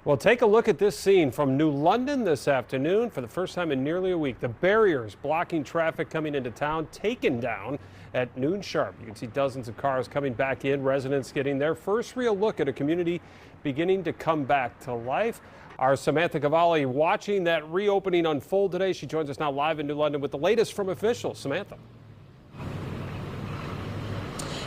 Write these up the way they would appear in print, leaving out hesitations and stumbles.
Well, take a look at this scene from New London this afternoon. For the first time in nearly a week, the barriers blocking traffic coming into town taken down at noon sharp. You can see dozens of cars coming back in, residents getting their first real look at a community beginning to come back to life. Our Samantha Cavalli watching that reopening unfold today. She joins us now live in New London with the latest from officials. Samantha.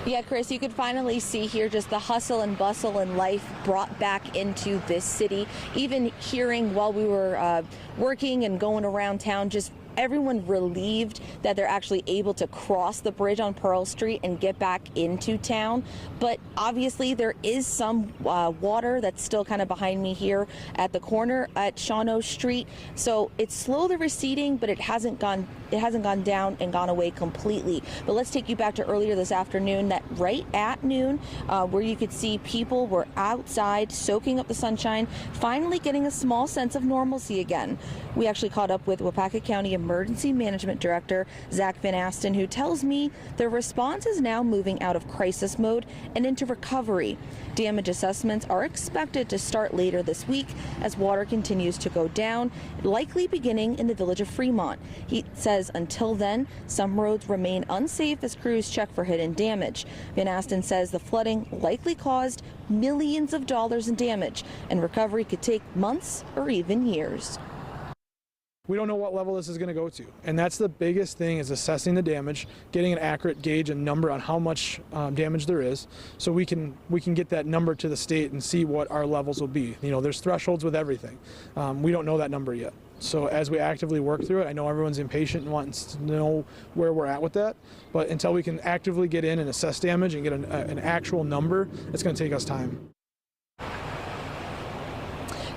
Yeah, Chris, you could finally see here just the hustle and bustle and life brought back into this city. Even hearing while we were working and going around town, just everyone relieved that they're actually able to cross the bridge on Pearl Street and get back into town. But obviously there is some water that's still kind of behind me here at the corner at Shawano Street. So it's slowly receding, but it hasn't gone down and gone away completely. But let's take you back to earlier this afternoon, that right at noon, where you could see people were outside soaking up the sunshine, finally getting a small sense of normalcy again. We actually caught up with Waupaca County Emergency Management Director Zach Van Asten, who tells me their response is now moving out of crisis mode and into recovery. Damage assessments are expected to start later this week as water continues to go down, likely beginning in the village of Fremont. He says until then, some roads remain unsafe as crews check for hidden damage. Van Asten says the flooding likely caused millions of dollars in damage, and recovery could take months or even years. We don't know what level this is going to go to, and that's the biggest thing, is assessing the damage, getting an accurate gauge and number on how much damage there is, so we can get that number to the state and see what our levels will be. You know, there's thresholds with everything. We don't know that number yet. So as we actively work through it, I know everyone's impatient and wants to know where we're at with that, but until we can actively get in and assess damage and get an actual number, it's going to take us time.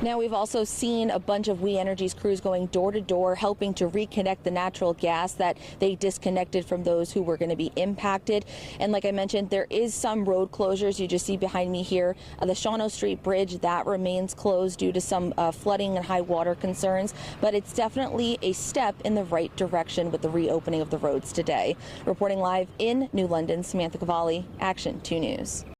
Now, we've also seen a bunch of We Energies crews going door to door, helping to reconnect the natural gas that they disconnected from those who were going to be impacted. And like I mentioned, there is some road closures. You just see behind me here, the Shawano Street Bridge, that remains closed due to some flooding and high water concerns. But it's definitely a step in the right direction with the reopening of the roads today. Reporting live in New London, Samantha Cavalli, Action 2 News.